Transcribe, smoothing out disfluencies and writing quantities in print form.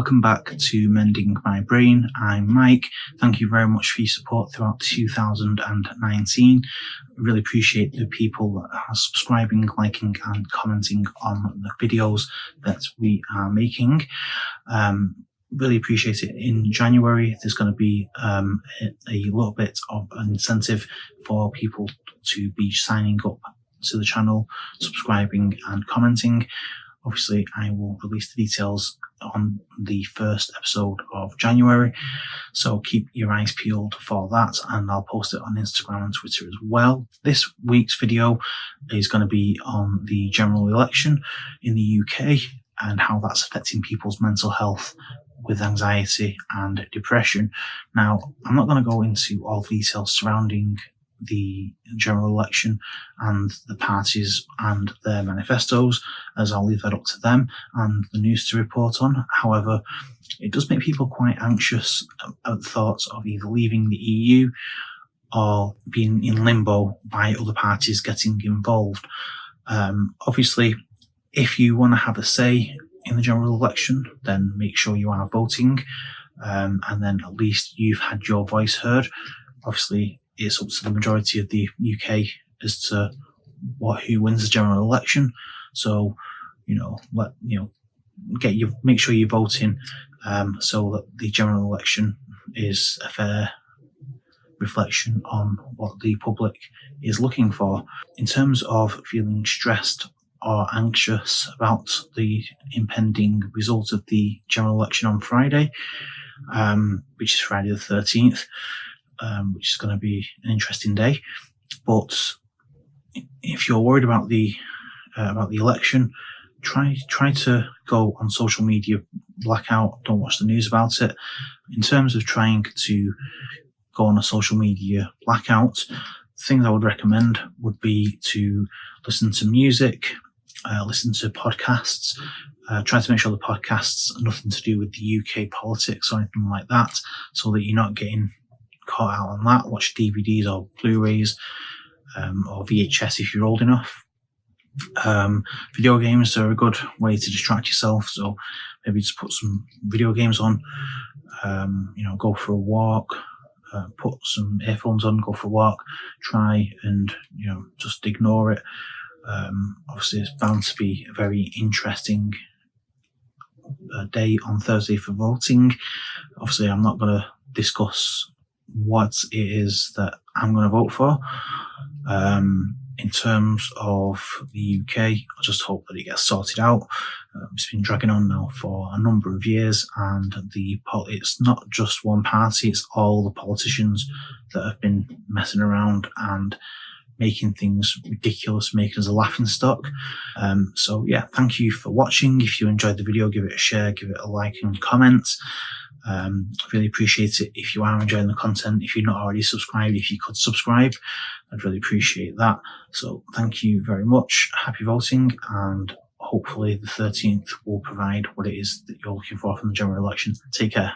welcome back to Mending My Brain. I'm Mike. Thank you very much for your support throughout 2019. I really appreciate the people that are subscribing, liking and commenting on the videos that we are making. Really appreciate it. In January, there's going to be a little bit of an incentive for people to be signing up to the channel, subscribing and commenting. Obviously, I will release the details on the first episode of January, so keep your eyes peeled for that, and I'll post it on Instagram and Twitter as well. This week's video is going to be on the general election in the UK and how that's affecting people's mental health with anxiety and depression. Now, I'm not going to go into all the details surrounding the general election and the parties and their manifestos, as I'll leave that up to them and the news to report on. However, it does make people quite anxious at the thoughts of either leaving the EU or being in limbo by other parties getting involved. Obviously, if you want to have a say in the general election, then make sure you are voting, and then at least you've had your voice heard. Obviously, it's up to the majority of the UK as to who wins the general election. So, make sure you're voting, so that the general election is a fair reflection on what the public is looking for. In terms of feeling stressed or anxious about the impending result of the general election on Friday, which is Friday the 13th, which is going to be an interesting day. But if you're worried about the election, try to go on social media blackout. Don't watch the news about it. In terms of trying to go on a social media blackout, things I would recommend would be to listen to music, listen to podcasts. Try to make sure the podcasts are nothing to do with the UK politics or anything like that, so that you're not getting caught out on that. Watch DVDs or Blu-rays, or VHS if you're old enough. Video games are a good way to distract yourself, so maybe just put some video games on, go for a walk, put some earphones on, go for a walk, try and just ignore it. Obviously it's bound to be a very interesting day on Thursday for voting. Obviously I'm not going to discuss what it is that I'm going to vote for. In terms of the UK, I just hope that it gets sorted out. It's been dragging on now for a number of years, and it's not just one party, it's all the politicians that have been messing around and making things ridiculous, making us a laughing stock. So yeah, thank you for watching. If you enjoyed the video, give it a share, give it a like and comment. I really appreciate it if you are enjoying the content. If you're not already subscribed, if you could subscribe, I'd really appreciate that. So thank you very much. Happy voting, and hopefully the 13th will provide what it is that you're looking for from the general election. Take care.